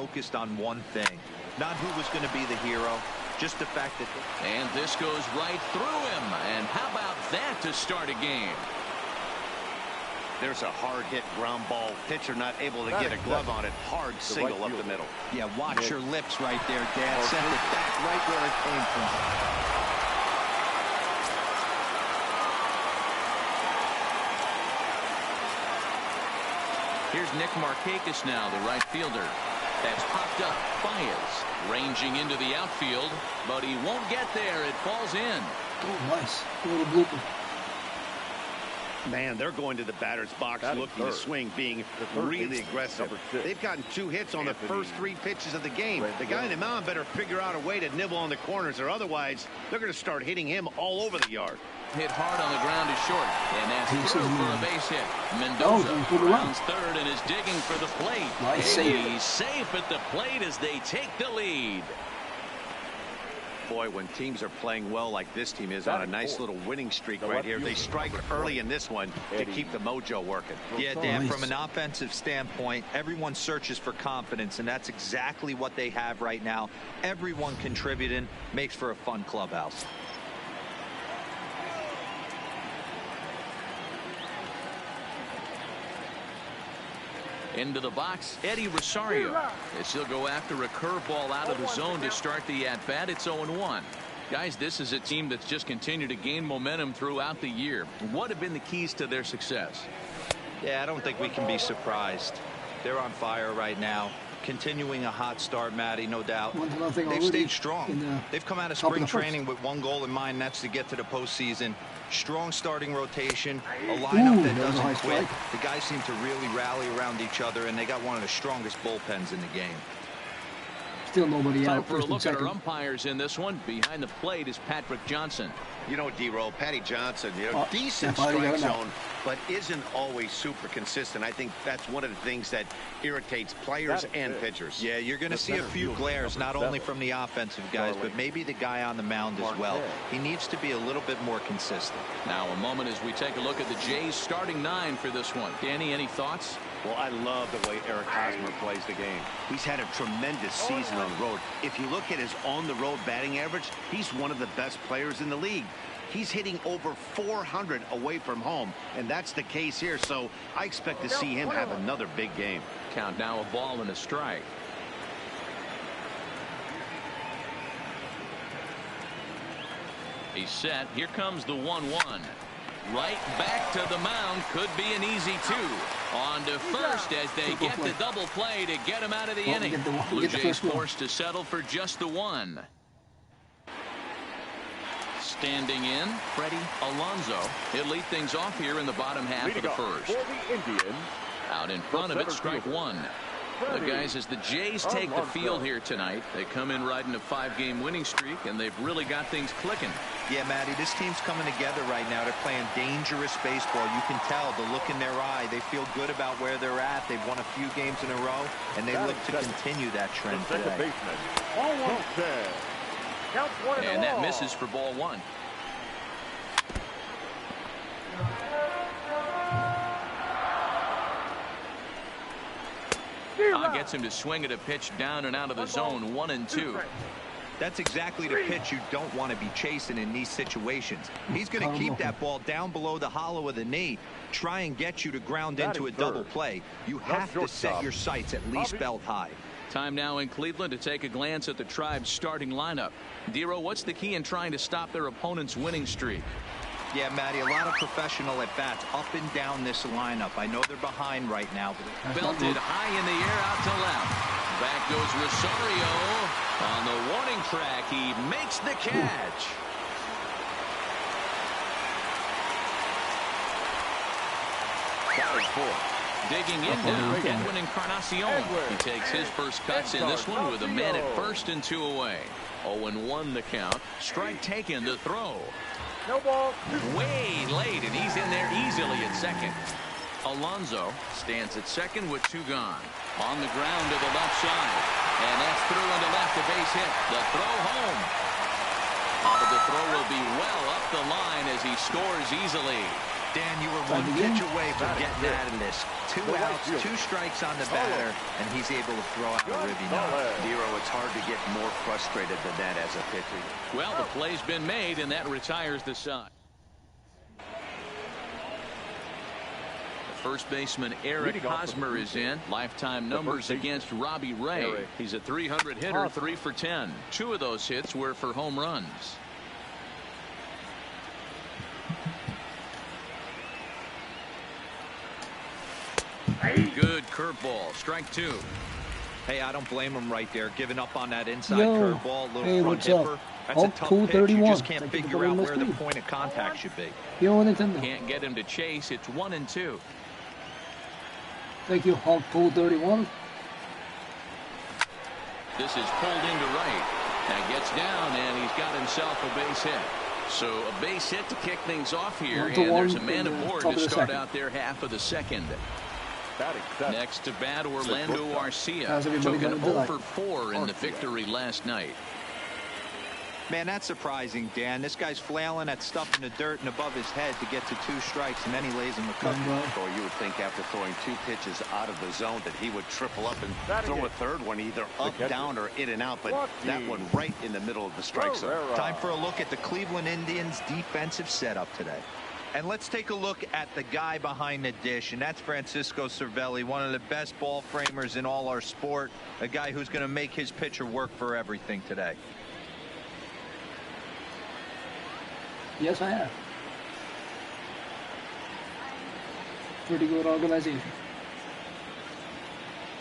focused on one thing. Not who was going to be the hero, just the fact that... And this goes right through him. And how about that to start a game? There's a hard hit ground ball. Pitcher not able to get a glove on it. Hard single up the middle. Yeah, watch your lips right there, Dad. Sent it back right where it came from. Here's Nick Markakis now, the right fielder. That's popped up. Baez ranging into the outfield, but he won't get there. It falls in. Oh, nice. A little blooper. Man, they're going to the batter's box looking to swing, being really aggressive. They've gotten 2 hits on the first 3 pitches of the game. The guy in the mound better figure out a way to nibble on the corners, or otherwise they're going to start hitting him all over the yard. Hit hard on the ground is short, and that's through for a base hit. Mendoza rounds third and is digging for the plate. He's safe at the plate as they take the lead. Boy, when teams are playing well like this team is on a nice little winning streak right here, they strike early in this one to keep the mojo working. Yeah, Dan, from an offensive standpoint, everyone searches for confidence, and that's exactly what they have right now. Everyone contributing makes for a fun clubhouse. Into the box, Eddie Rosario. As he'll go after a curveball out of the zone to start the at-bat. It's 0-1. Guys, this is a team that's just continued to gain momentum throughout the year. What have been the keys to their success? Yeah, I don't think we can be surprised. They're on fire right now. Continuing a hot start, Matty, no doubt. They've stayed strong. They've come out of spring training with one goal in mind, and that's to get to the postseason. Strong starting rotation, a lineup that doesn't quit. The guys seem to really rally around each other, and they got one of the strongest bullpens in the game. Still nobody out. Time for a look at our umpires in this one. Behind the plate is Patrick Johnson. You know, D-Roll, Patty Johnson, decent strike zone, but isn't always super consistent. I think that's one of the things that irritates players and pitchers. Yeah, you're going to see a few glares, not only from the offensive guys, but maybe the guy on the mound as well. He needs to be a little bit more consistent. Now a moment as we take a look at the Jays starting 9 for this one. Danny, any thoughts? Well, I love the way Eric Hosmer plays the game. He's had a tremendous season on the road. If you look at his on-the-road batting average, he's one of the best players in the league. He's hitting over 400 away from home, and that's the case here. So I expect to see him have another big game. Count now a ball and a strike. He's set. Here comes the 1-1. Right back to the mound. Could be an easy 2. On to first as they get the double play to get him out of the inning. Blue Jays forced to settle for just the 1. Standing in, Freddie Alonso. He'll lead things off here in the bottom half of the first. Out in front of it, strike 1. Look, guys, as the Jays take the field here tonight, they come in riding a 5-game winning streak, and they've really got things clicking. Yeah, Matty, this team's coming together right now. They're playing dangerous baseball. You can tell the look in their eye. They feel good about where they're at. They've won a few games in a row, and they look to continue that trend today. And that misses for ball 1. Gets him to swing at a pitch down and out of the zone. 1-2. That's exactly the pitch you don't want to be chasing in these situations. He's going to keep that ball down below the hollow of the knee, try and get you to ground into a double play. You have to set your sights at least belt high. Time now in Cleveland to take a glance at the Tribe's starting lineup. Dero, what's the key in trying to stop their opponent's winning streak? Yeah, Matty, a lot of professional at-bats up and down this lineup. I know they're behind right now. Belted high in the air out to left. Back goes Rosario. On the warning track, he makes the catch. Digging in now, Edwin Encarnacion. He takes his first cuts in this one with a man at first and 2 away. 0-1 the count. Strike taken to throw. No ball. Way late, and he's in there easily at second. Alonso stands at second with 2 gone. On the ground to the left side. And that's through into left, a base hit. The throw home. But the throw will be well up the line as he scores easily. Dan, you were one pitch away from getting out of this. 2 outs, 2 strikes on the batter, and he's able to throw out a ribby now. Nero, it's hard to get more frustrated than that as a pitcher. Well, the play's been made, and that retires the side. First baseman Eric Hosmer is in. Lifetime numbers against Robbie Ray. He's a 300 hitter, 3 for 10. 2 of those hits were for home runs. Good curveball. Strike 2. Hey, I don't blame him right there. Giving up on that inside curveball, little front hipper. That's Hulk a tough 231. pitch. You just can't figure out where the point of contact should be. Can't get him to chase. It's 1-2. Thank you, Hulk 231. This is pulled into right. Now gets down, and he's got himself a base hit. So a base hit to kick things off here, and there's a man aboard to start out their half of the second. Next to bat, Orlando Arcia took an 0-for-4 in the victory last night. Man, that's surprising, Dan. This guy's flailing at stuff in the dirt and above his head to get to 2 strikes, and then he lays him a cut. Or you would think after throwing 2 pitches out of the zone that he would triple up and throw a third one either up, down, or in and out, but that one right in the middle of the strike zone. Time for a look at the Cleveland Indians' defensive setup today. And let's take a look at the guy behind the dish, and that's Francisco Cervelli, one of the best ball framers in all our sport, a guy who's going to make his pitcher work for everything today. Yes, I have. Pretty good organization.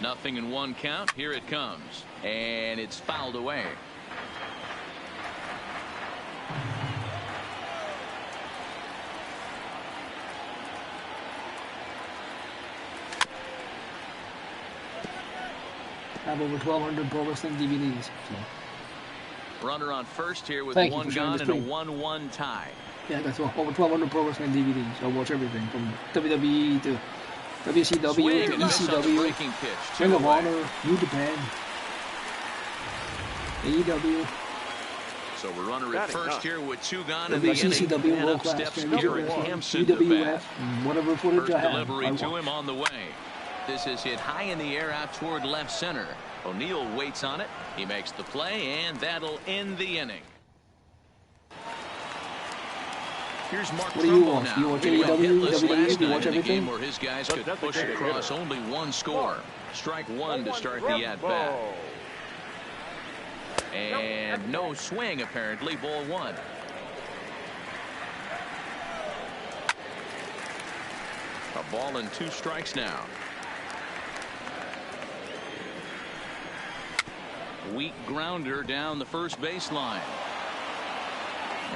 0-1 count. Here it comes, and it's fouled away. I have over 1,200 Pro Wrestling DVDs. So. Runner on first here with 1 gone and a 1-1 tie. Yeah, that's over 1,200 Pro Wrestling DVDs. I watch everything from WWE to WCW to ECW, Ring of Honor, New Japan, AEW. So we're runner at first here with 2 gone in the inning. WCCW, And World up Class steps Championship, Garrett Hampson to bat. whatever footage First I have. delivery to him on the way. This is hit high in the air out toward left center. O'Neill waits on it. He makes the play, and that'll end the inning. Here's Mark Trumbo now. You watch He went hitless last you night watch in a everything? game where his guys could push across only 1 score. Strike 1 to start the at-bat. And no swing, apparently. Ball 1. A ball and 2 strikes now. Weak grounder down the first baseline.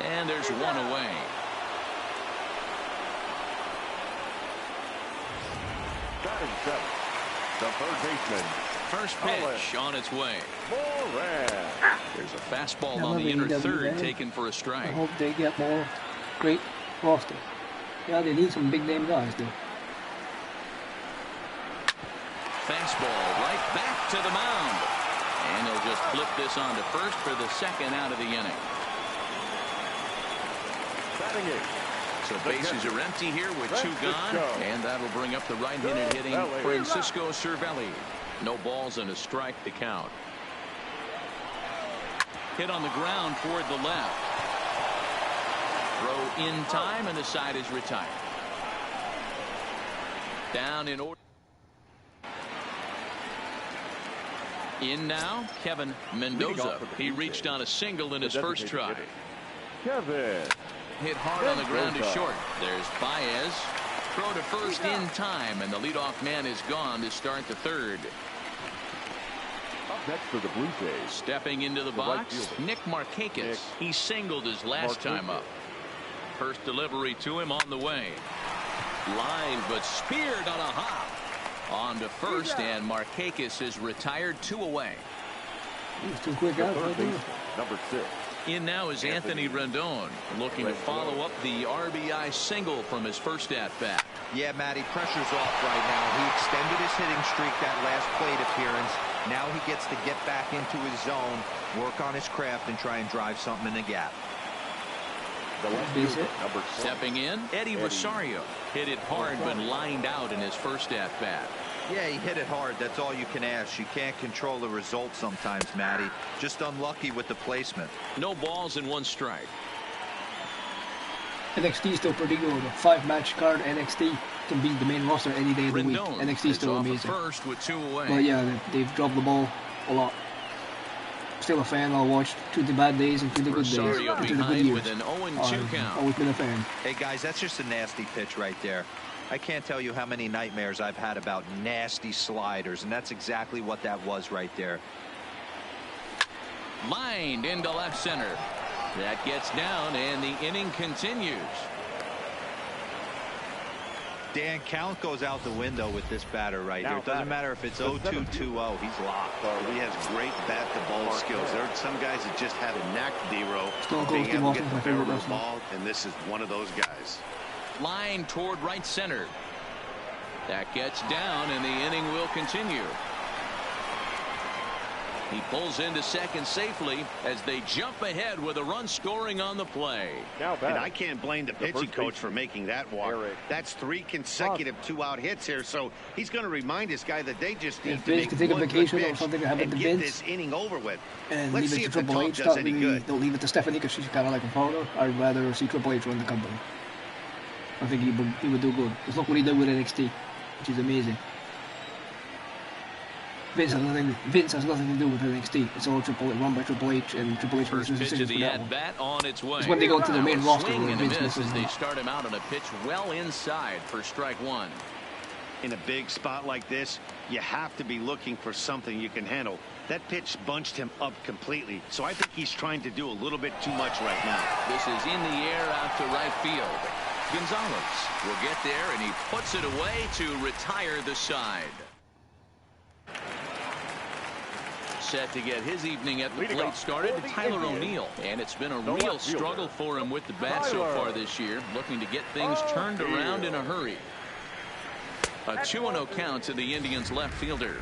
And there's 1 away. Batting 7, the third baseman. First pitch on its way. There's a fastball on the inner third taken for a strike. I hope they get more great roster. Yeah, they need some big name guys though. Fastball right back to the mound. And they'll just flip this on to first for the second out of the inning. Batting 8. So bases are empty here with 2 gone. And that'll bring up the right-handed hitting Francisco Cervelli. No balls and a strike to count. Hit on the ground toward the left. Throw in time, and the side is retired. Down in order. In now, Kevin Mendoza. He reached on a single in his first try. Kevin. Hit hard on the ground to short. There's Baez. Throw to first in time, and the leadoff man is gone to start the third. Up next for the Blue Jays. Stepping into the box, Nick Markakis. He singled his last time up. First delivery to him on the way. Line, but speared on a hop. On to first, and Markakis is retired 2 away. He's too quick out. Number 6. In now is Anthony Rendon, looking to follow up the RBI single from his first at-bat. Yeah, Matty, pressure's off right now. He extended his hitting streak that last plate appearance. Now he gets to get back into his zone, work on his craft, and try and drive something in the gap. The left fielder, number 20. Stepping in, Eddie Rosario. Hit it hard, but lined out in his first at-bat. Yeah, he hit it hard. That's all you can ask. You can't control the result sometimes, Matty. Just unlucky with the placement. No balls and 1 strike. NXT is still pretty good. A 5-match card NXT can beat the main roster any day of the week. NXT is still amazing. First with 2 away. But yeah, they've dropped the ball a lot. Still a fan. I'll watch through the bad days and through the good days, through the good years. With an 0-2 count. Always been a fan. Hey guys, that's just a nasty pitch right there. I can't tell you how many nightmares I've had about nasty sliders, and that's exactly what that was right there. Lined into left center. That gets down, and the inning continues. Dan, count goes out the window with this batter right here. It doesn't matter if it's 0-2, 2-0. He's locked. He has great bat-to-ball skills. There are some guys that just have a knack, D-Row, being able to get the barrel of the ball, and this is one of those guys. Line toward right center. That gets down, and the inning will continue. He pulls into second safely as they jump ahead with a run scoring on the play. And I can't blame the pitching coach for making that walk. That's 3 consecutive 2-out hits here, so he's going to remind this guy that they just need to make take a vacation or something to have and get this inning over with. And Let's leave see it if to the Triple talk H. does any good. Don't leave it to Stephanie because she's kind of like a father. I'd rather see Triple H run the company. I think he would do good. Just look what he did with NXT, which is amazing. Vince has nothing to do with NXT. It's all run by Triple H, and Triple H makes decisions for that one. Bat on its way. It's when they go to the main roster Swing where and Vince a miss misses as they start him out on a pitch well inside for strike 1. In a big spot like this, you have to be looking for something you can handle. That pitch bunched him up completely, so I think he's trying to do a little bit too much right now. This is in the air out to right field. Gonzalez will get there, and he puts it away to retire the side. Set to get his evening at the plate started, Tyler O'Neill. And it's been a real struggle for him with the bat so far this year, looking to get things turned around in a hurry. A 2-0 count to the Indians' left fielder.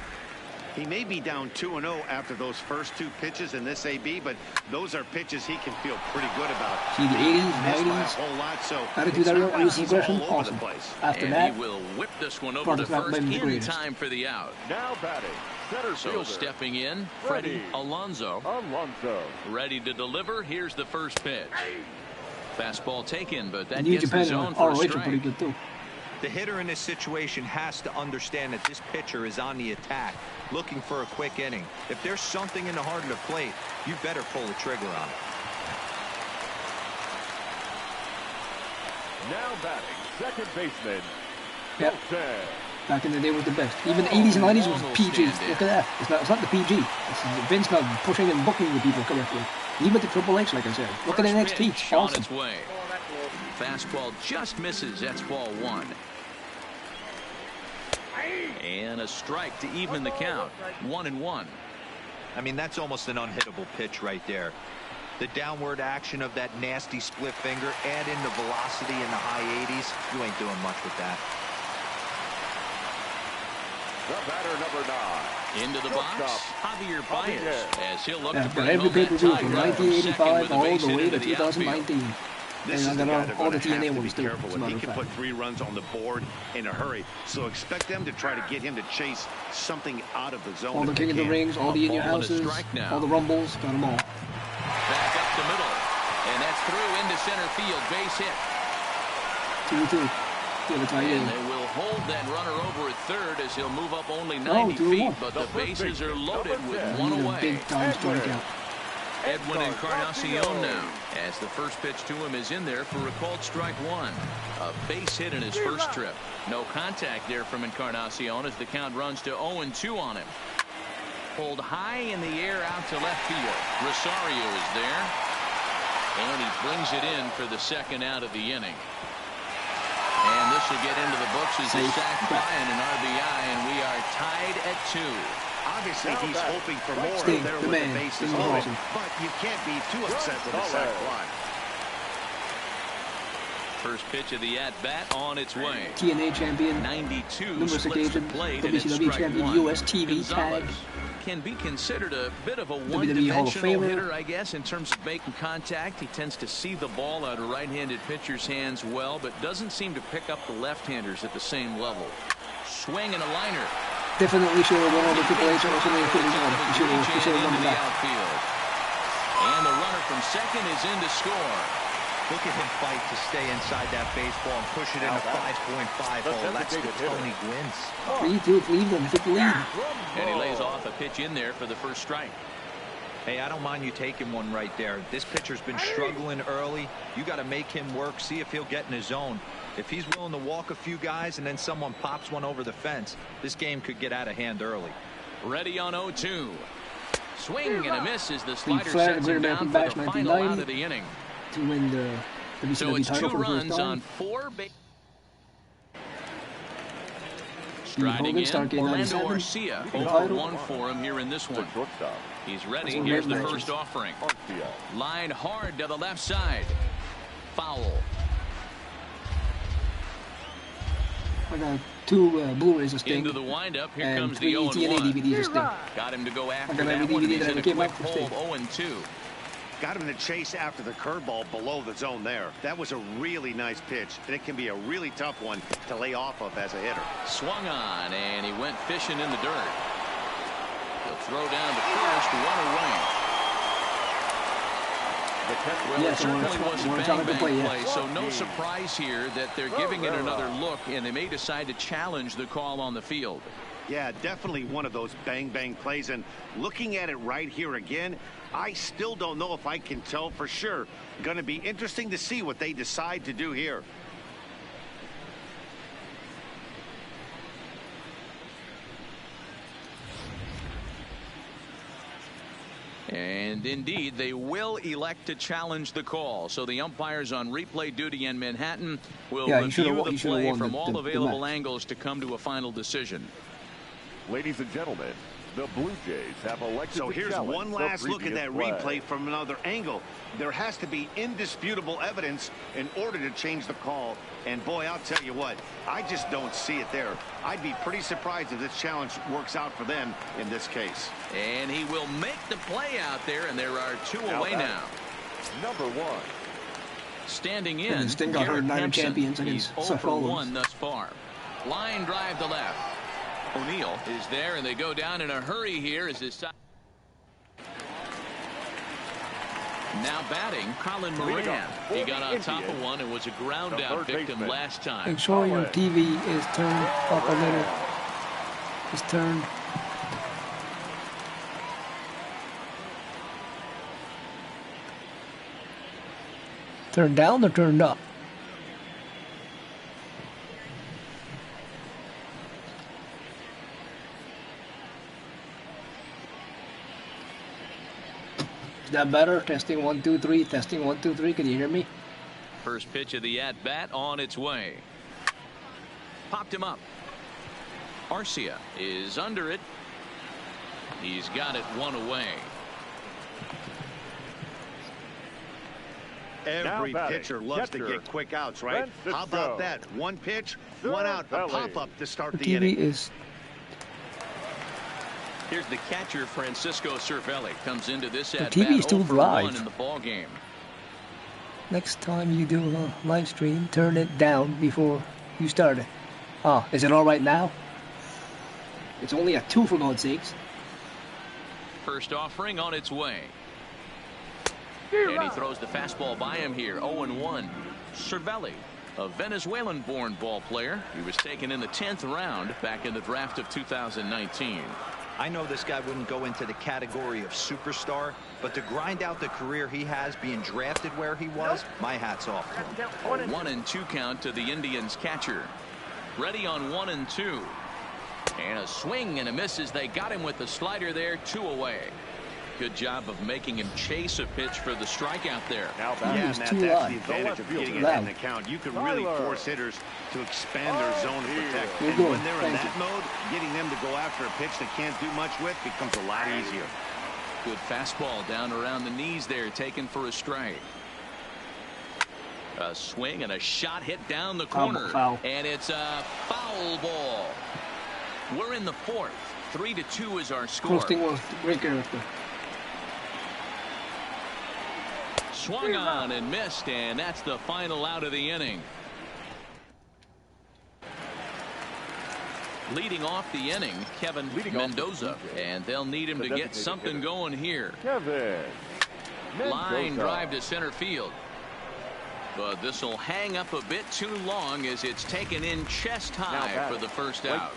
He may be down 2-0 after those first 2 pitches in this AB, but those are pitches he can feel pretty good about. See the 80s, 90s, attitude that using aggression, awesome. After that, he will whip this one over the first in time for the out. Now batting, center fielder. So stepping in, Freddie Alonso. Ready to deliver. Here's the first pitch. Fastball taken, but that gets the zone for a strike. Pretty good too. The hitter in this situation has to understand that this pitcher is on the attack, looking for a quick inning. If there's something in the heart of the plate, you better pull the trigger on it. Now batting, second baseman. Yep. Back in the day was the best. Even the 80s and 90s was PG. Look at that. It's not the PG. It's Vince not pushing and booking the people correctly. Even the Triple H, like I said. Look at NXT. It's awesome. Its way. Fastball just misses. That's ball 1. And a strike to even the count. 1-1. I mean, that's almost an unhittable pitch right there. The downward action of that nasty split finger, add in the velocity in the high 80s, you ain't doing much with that. The batter, number 9. Into the box, Javier Baez, as he'll look to for bring every home that pay-per-view tie from run from 1985 second all with a the base way hit to into the outfield. 2019. This is And the I guy got they're all going the to have TNA to be ones too. careful As a with. He matter can of put fact. 3 runs on the board in a hurry. So expect them to try to get him to chase something out of the zone. All the King of the Rings, all the in your houses, all the rumbles, got them all. Back up the middle, and that's through into center field. Base hit. 2-2. Give it to And they will hold that runner over at third as he'll move up only 90 feet, but the bases are loaded with 1 away. Big time strikeout. Edwin Encarnacion now, as the first pitch to him is in there for a called strike 1. A base hit in his first trip. No contact there from Encarnacion as the count runs to 0-2 on him. Pulled high in the air out to left field. Rosario is there, and he brings it in for the second out of the inning. And this will get into the books as a sac fly and an RBI, and we are tied at 2. Obviously, he's hoping for more Sting, there the with man, the bases Sting loaded, Wilson. but you can't be too upset with a sac fly. First pitch of the at-bat on its way. TNA champion, 92 numerous occasions, WCW champion, US TV tag. Can be considered a bit of a one-dimensional hitter, I guess, in terms of making contact. He tends to see the ball out of right-handed pitchers' hands well, but doesn't seem to pick up the left-handers at the same level. Swing and a liner. Definitely should have won over Triple H. He should have won the outfield. And the runner from second is in to score. Look at him fight to stay inside that baseball and push it in a 5.5 hole. That's the Tony Gwynns. 3-2, Cleveland, took the lead. And he lays off a pitch in there for the first strike. Hey, I don't mind you taking one right there. This pitcher's been struggling early. You got to make him work, see if he'll get in his zone. If he's willing to walk a few guys and then someone pops one over the fence, this game could get out of hand early. Ready on 0-2. Swing and a miss as the slider sets him down for the final out of the inning. To win the WCW so it's title 2 runs on 4 Striding in, Orlando Arcia, 0-1 for him here in this one. He's ready. Here's the first offering. Line hard to the left side. Foul. I got 2 Blu-rays of Sting. Into the windup. Here and comes 3 the 0-1. TNA DVDs of Sting. Got him to go after that that one. DVD He's that in a came quick out from hold, Sting. 0-2. Got him to chase after the curveball below the zone there. That was a really nice pitch, and it can be a really tough one to lay off of as a hitter. Swung on, and he went fishing in the dirt. He'll throw down to first, 1 away. Well, it certainly was a bang-bang play, so no surprise here that they're giving it another look, and they may decide to challenge the call on the field. Yeah, definitely one of those bang-bang plays, and looking at it right here again, I still don't know if I can tell for sure. Going to be interesting to see what they decide to do here. And indeed, they will elect to challenge the call. So the umpires on replay duty in Manhattan will review the play from all available angles to come to a final decision. Ladies and gentlemen, the Blue Jays have elected so here's one last look at that replay from another angle. There has to be indisputable evidence in order to change the call. And boy, I'll tell you what, I just don't see it there. I'd be pretty surprised if this challenge works out for them in this case. And he will make the play out there, and there are 2 away now. Number 1. Standing in, Sting got her 9 champions against Seth Rollins. 0 for 1 thus far. Line drive to left. O'Neill is there, and they go down in a hurry here as his side. Now batting, Colin Moran. He got on top of one and was a ground out victim last time. Make sure your TV is turned up a little. It's turned. Turned down or turned up? Is that better? Testing 1 2 3. Testing 1 2 3. Can you hear me? First pitch of the at-bat on its way. Popped him up. Arcia is under it. He's got it 1 away. Every pitcher loves to get quick outs, right? How about that? 1 pitch, 1 out, a pop-up to start the inning. is. Here's the catcher, Francisco Cervelli, comes into this at-bat. TV is too live in the ball game. Next time you do a live stream, turn it down before you start it. Oh, is it all right now? It's only at 2 for God's sakes. First offering on its way. And he throws the fastball by him here. 0-1. Cervelli, a Venezuelan-born ball player. He was taken in the 10th round back in the draft of 2019. I know this guy wouldn't go into the category of superstar, but to grind out the career he has being drafted where he was, my hat's off to him. A 1-2 count to the Indians catcher. Ready on 1-2. And a swing and a miss as they got him with the slider there. 2 away. Good job of making him chase a pitch for the strikeout there. Yeah, Matt, that's the advantage of getting it in the count. You can really force hitters to expand their zone to protect. And when they're in that mode, getting them to go after a pitch they can't do much with becomes a lot easier. Good fastball down around the knees there, taken for a strike. A swing and a shot hit down the corner. Foul. And it's a foul ball. We're in the fourth. 3-2 is our score. First thing was great character. Swung on and missed, and that's the final out of the inning. Leading off the inning, Kevin Mendoza, and they'll need him to get something going here. Line drive to center field. But this will hang up a bit too long as it's taken in chest high for the first out.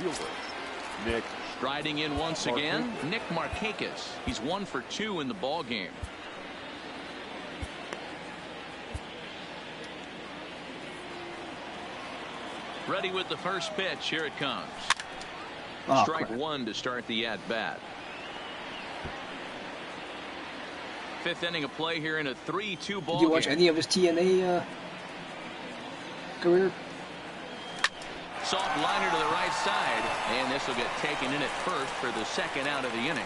Striding in once again, Nick Markakis. He's 1 for 2 in the ball game. Ready with the first pitch. Here it comes. Strike one to start the at-bat. Fifth inning of play here in a 3-2 ball game. Did you watch any of his TNA career? Soft liner to the right side, and this will get taken in at first for the second out of the inning.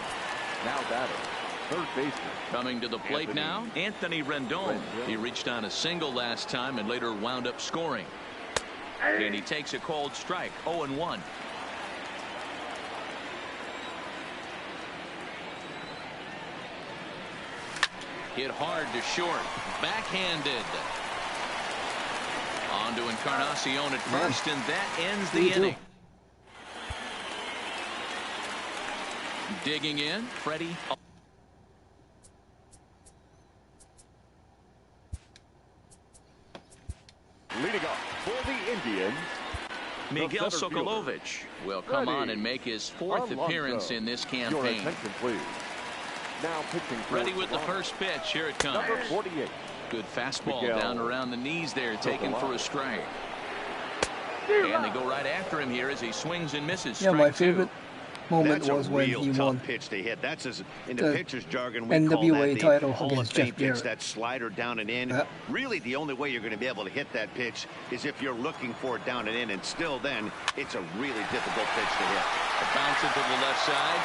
Now batter, third baseman. Coming to the plate now, Anthony Rendon. He reached on a single last time and later wound up scoring. And he takes a cold strike, 0-1. Hit hard to short, backhanded. On to Encarnacion at first, and that ends the inning. Digging in, Freddie. Leading up for the Indians, Miguel Sokolovich will come on and make his fourth appearance in this campaign. Your attention, please. Now pitching. Ready with the first pitch. Here it comes. Number 48. Good fastball down around the knees there, taken for a strike. And they go right after him here as he swings and misses. Yeah, my favorite moment was when he won pitch to hit. That's in the pitcher's jargon. We NWA call that title Hall of against Fame Jeff pitch, Jarrett. that slider down and in. Really, the only way you're going to be able to hit that pitch is if you're looking for it down and in, and still then, it's a really difficult pitch to hit. Bounce it to the left side.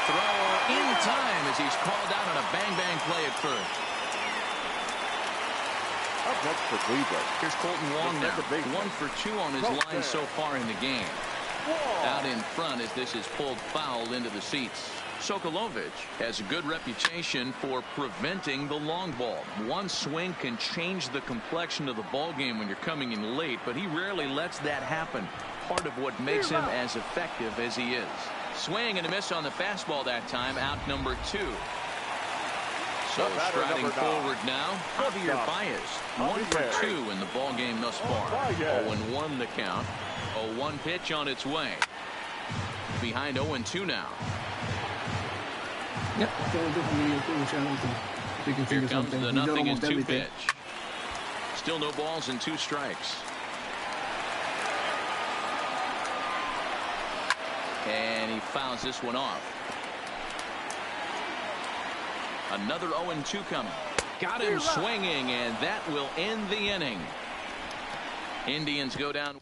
Throw in time as he's called out on a bang-bang play at first. Up next for Cleveland. Here's Colton Wong now. 1 for 2 on his line so far in the game. Out in front as this is pulled foul into the seats. Sokolovich has a good reputation for preventing the long ball. One swing can change the complexion of the ball game when you're coming in late, but he rarely lets that happen. Part of what makes him as effective as he is. Swing and a miss on the fastball that time. Out number 2. So striding forward now, Javier Baez. 1 for 2 in the ball game thus far. 0-1 the count. 0-1 pitch on its way. Behind 0-2 now. Yep. Here comes the 0-2 pitch. Still no balls and 2 strikes. And he fouls this one off. Another 0-2 coming. Got him swinging, and that will end the inning. Indians go down.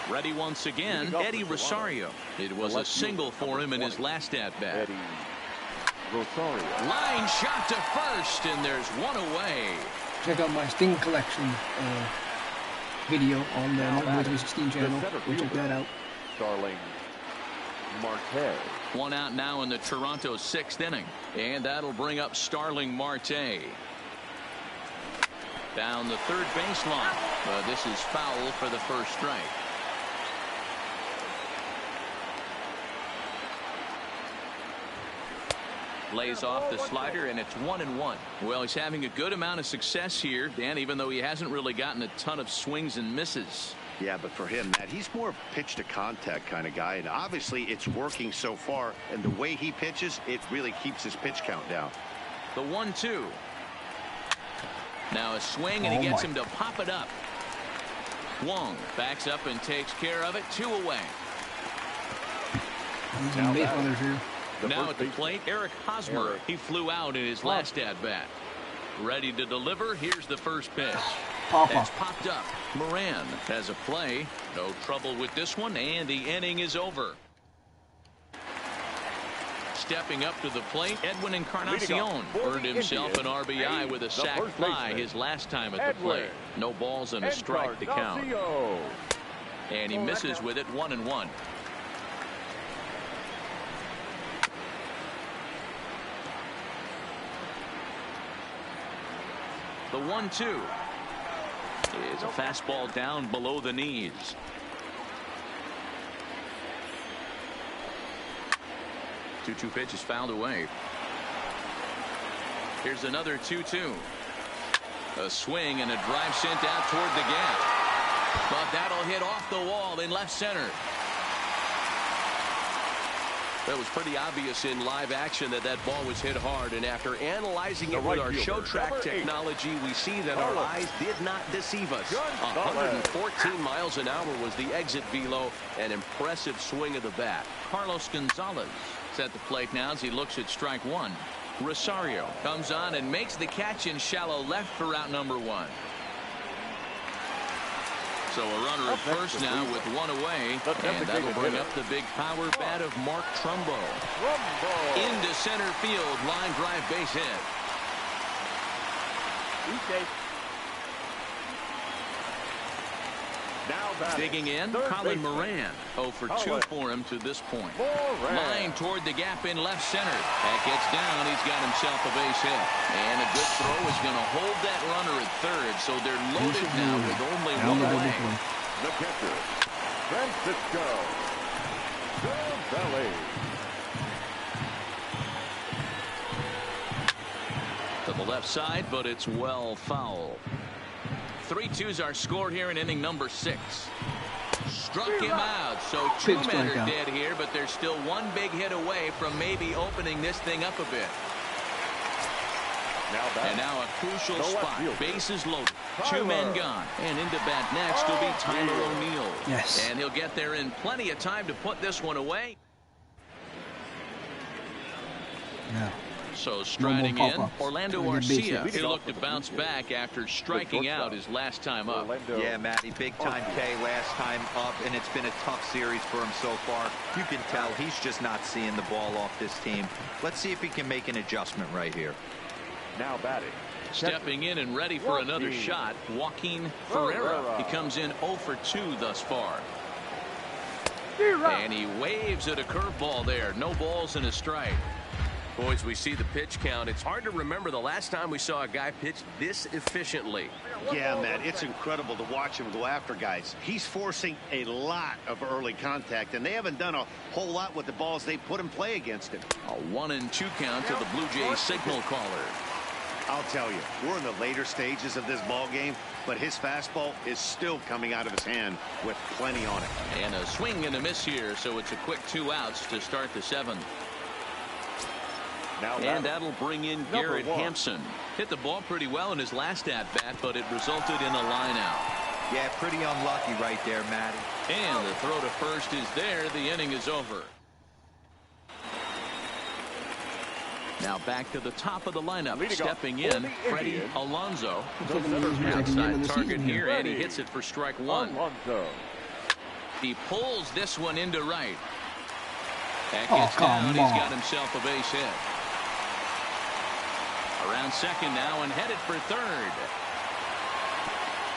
Ready once again, Eddie Rosario. It was a single for him in his last at-bat. Rosario. Line shot to first, and there's one away. Check out my Sting collection video on the Martin 316 channel. We'll check that out. Starling Marte. One out now in the Toronto 6th inning. And that'll bring up Starling Marte. Down the third baseline. This is foul for the first strike. Lays off the slider, and it's 1-1. Well, he's having a good amount of success here, Dan, even though he hasn't really gotten a ton of swings and misses. Yeah, but for him, Matt, he's more pitch to contact kind of guy, and obviously it's working so far, and the way he pitches, it really keeps his pitch count down. The 1-2. Now a swing, and he gets him to pop it up. Wong backs up and takes care of it. 2 away. Now at the plate, Eric Hosmer. He flew out in his last at-bat. Ready to deliver. Here's the first pitch. That's popped up. Moran has a play. No trouble with this one, and the inning is over. Stepping up to the plate, Edwin Encarnacion earned himself an RBI with a sac fly his last time at the plate. No balls and a strike to count. And he misses with it, 1-1. The 1-2 is a fastball down below the knees. Two pitch is fouled away. Here's another 2-2. A swing and a drive sent out toward the gap. But that'll hit off the wall in left center. That was pretty obvious in live action that that ball was hit hard, and after analyzing it with our show track technology, we see that our eyes did not deceive us. 114 miles an hour was the exit velo. An impressive swing of the bat. Carlos Gonzalez is at the plate now as he looks at strike one. Rosario comes on and makes the catch in shallow left for out number one. So a runner at first now with one away, and that'll bring up the big power bat of Mark Trumbo. Into center field, line drive base hit. Digging in, Colin Moran. 0 for 2 for him to this point. Line toward the gap in left center. That gets down. He's got himself a base hit. And a good throw is going to hold that runner at third. So they're loaded now with only one away. The catcher, Francisco Belli. To the left side, but it's well foul. 3-2's our score here in inning number 6. Struck him out, so 2 men are dead here, but there's still one big hit away from maybe opening this thing up a bit. And now a crucial spot. Bases loaded. 2 men gone. And into bat next will be Tyler O'Neill. Yes. And he'll get there in plenty of time to put this one away. Yeah. So striding in, Orlando Arcia. He looked to bounce back after striking out his last time up. Yeah, Matty, big time K last time up, and it's been a tough series for him so far. You can tell he's just not seeing the ball off this team. Let's see if he can make an adjustment right here. Now batting. Stepping in and ready for another shot, Joaquin Ferreira. He comes in 0 for 2 thus far. And he waves at a curveball there. No balls and a strike. Boys, we see the pitch count. It's hard to remember the last time we saw a guy pitch this efficiently. Yeah, Matt, it's incredible to watch him go after guys. He's forcing a lot of early contact, and they haven't done a whole lot with the balls they put in play against him. A 1-2 count to the Blue Jays signal caller. I'll tell you, we're in the later stages of this ball game, but his fastball is still coming out of his hand with plenty on it. And a swing and a miss here, so it's a quick 2 outs to start the 7th. And that'll bring in Garrett Hampson. Hit the ball pretty well in his last at-bat, but it resulted in a line out. Yeah, pretty unlucky right there, Matty. And the throw to first is there. The inning is over. Now back to the top of the lineup. Stepping in, Freddie Alonso. Outside target here, and he hits it for strike one. He pulls this one into right. That gets down. He's got himself a base hit. Around second now and headed for third.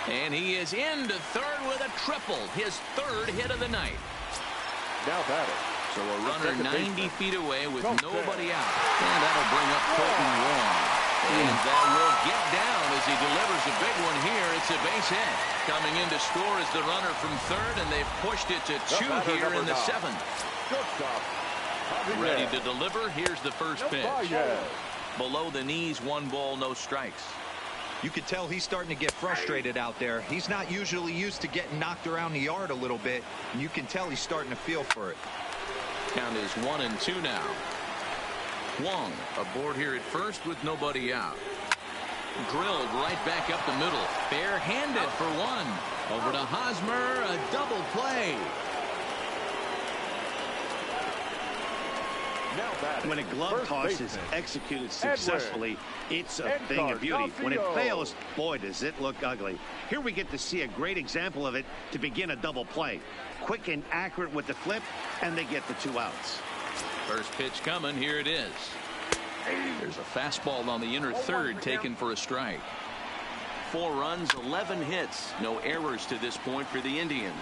And he is into third with a triple. His 3rd hit of the night. Now batting. So a runner 90 feet away with nobody out. And that'll bring up Colton Wong. And that will get down as he delivers a big one here. It's a base hit. Coming in to score is the runner from third, and they've pushed it to 2 here in the 7th. Ready to deliver. Here's the first pitch. Below the knees, 1 ball, no strikes. You could tell he's starting to get frustrated out there. He's not usually used to getting knocked around the yard a little bit. And you can tell he's starting to feel for it. Count is 1-2 now. Wong aboard here at first with nobody out. Drilled right back up the middle. Bare-handed for 1. Over to Hosmer, a double play. When a glove toss is executed successfully, it's a thing of beauty. When it fails, boy, does it look ugly. Here we get to see a great example of it to begin a double play. Quick and accurate with the flip, and they get the 2 outs. First pitch coming. Here it is. There's a fastball on the inner third taken for a strike. 4 runs, 11 hits. No errors to this point for the Indians.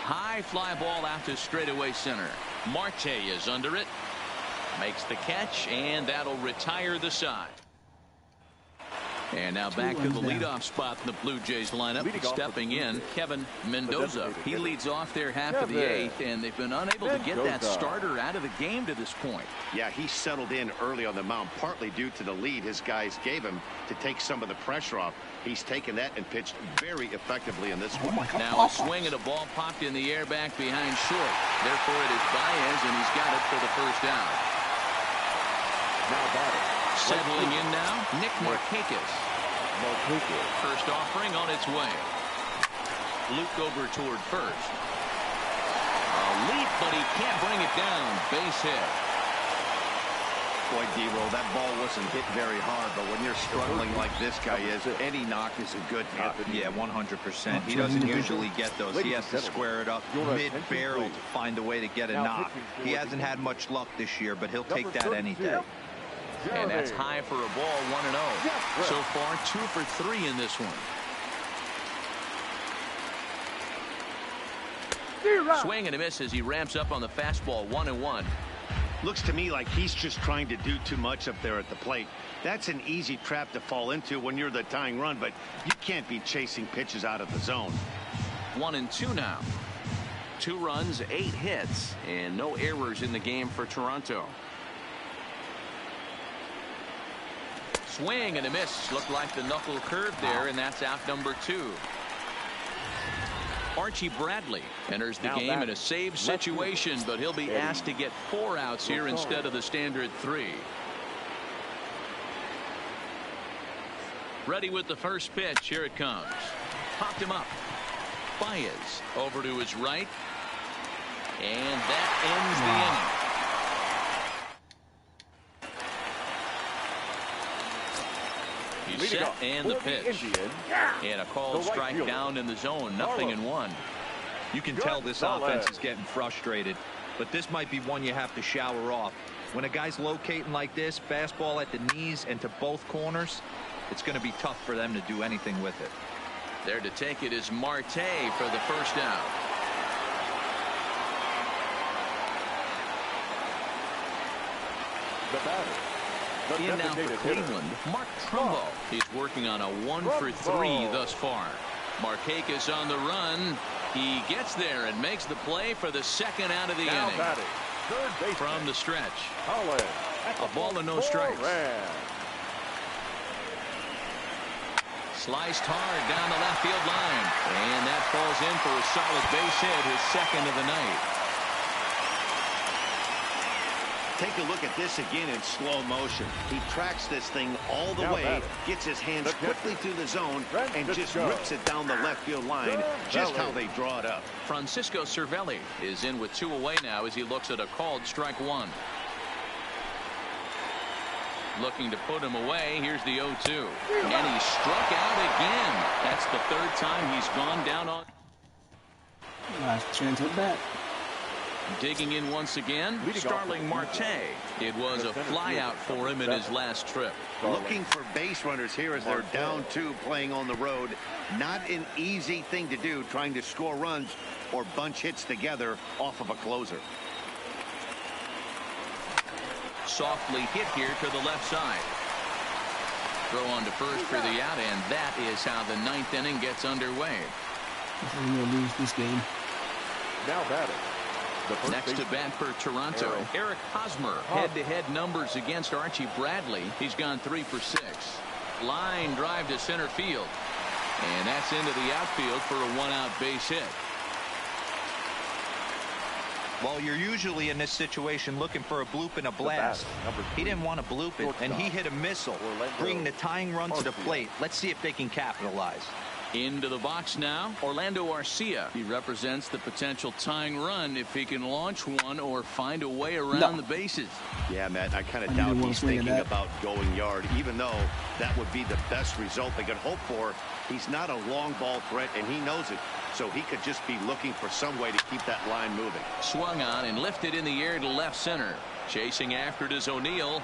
High fly ball out to straightaway center. Marte is under it. Makes the catch, and that'll retire the side. And now back to the leadoff spot in the Blue Jays lineup. Stepping in, Kevin Mendoza. He leads off their half of the 8th, and they've been unable to get that starter out of the game to this point. Yeah, he settled in early on the mound, partly due to the lead his guys gave him to take some of the pressure off. He's taken that and pitched very effectively in this one. Now a swing and a ball popped in the air back behind short. Therefore it is Baez, and he's got it for the first down. Now batting. Settling in now, Nick Markakis. First offering on its way. Luke over toward first. A leap, but he can't bring it down. Base hit. Boy, D-Roll, that ball wasn't hit very hard, but when you're struggling like this guy is, any knock is a good knock. Yeah, 100%. He doesn't usually get those. He has to square it up mid-barrel to find a way to get a knock. He hasn't had much luck this year, but he'll take that any day. And that's high for a ball, 1-0. So far, 2 for 3 in this one. Swing and a miss as he ramps up on the fastball, 1-1. Looks to me like he's just trying to do too much up there at the plate. That's an easy trap to fall into when you're the tying run, but you can't be chasing pitches out of the zone. 1-2 now. 2 runs, 8 hits, and no errors in the game for Toronto. Swing and a miss. Looked like the knuckle curve there, and that's out number 2. Archie Bradley enters the game in a save situation, but he'll be asked to get 4 outs here instead of the standard 3. Ready with the first pitch. Here it comes. Popped him up. Baez over to his right. And that ends the inning. He's set, and the pitch. And a called strike down in the zone. 0-1. You can tell this offense is getting frustrated, but this might be one you have to shower off. When a guy's locating like this, fastball at the knees and to both corners, it's going to be tough for them to do anything with it. There to take it is Marte for the first down. The batter. In now for Cleveland, Mark Trumbo. He's working on a 1 for 3 thus far. Markakis on the run. He gets there and makes the play for the second out of the inning. From the stretch. A ball and no strikes. Sliced hard down the left field line. And that falls in for a solid base hit, his second of the night. Take a look at this again in slow motion. He tracks this thing all the way, gets his hands quickly through the zone, and just rips it down the left field line, just how they draw it up. Francisco Cervelli is in with 2 away now as he looks at a called strike 1. Looking to put him away. Here's the 0-2. And he struck out again. That's the 3rd time he's gone down on. Last chance at bat. Digging in once again, Starling Marte. It was a flyout for him in his last trip. Looking for base runners here as they're down 2 playing on the road. Not an easy thing to do, trying to score runs or bunch hits together off of a closer. Softly hit here to the left side. Throw on to first for the out, and that is how the 9th inning gets underway. I'm going to lose this game. Now batting. Next to bat for Toronto, Eric Hosmer. Head-to-head numbers against Archie Bradley. He's gone 3 for 6. Line drive to center field. And that's into the outfield for a 1-out base hit. Well, you're usually in this situation looking for a bloop and a blast. He didn't want to bloop it, and he hit a missile, bringing the tying run to the plate. Let's see if they can capitalize. Into the box now, Orlando Arcia. He represents the potential tying run if he can launch one or find a way around the bases. Yeah, Matt, I kind of doubt he's thinking about going yard, even though that would be the best result they could hope for. He's not a long ball threat, and he knows it. So he could just be looking for some way to keep that line moving. Swung on and lifted in the air to left center. Chasing after it is O'Neill.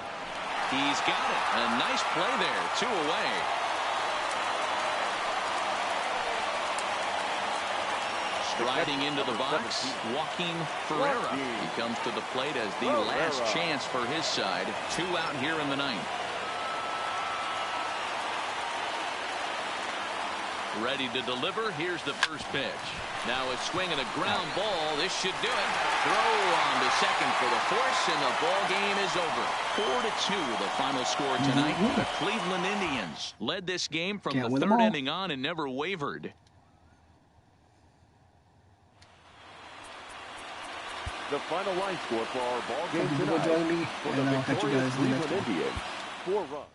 He's got it. A nice play there. 2 away. Striding into the box, Joaquin Ferreira. He comes to the plate as the last chance for his side. 2 out here in the 9th. Ready to deliver. Here's the first pitch. Now a swing and a ground ball. This should do it. Throw on to second for the force, and the ball game is over. 4-2 the final score tonight. The Cleveland Indians led this game from the 3rd inning on and never wavered. The final line score for our ball game tonight. For the victorious Cleveland Indians, 4 runs.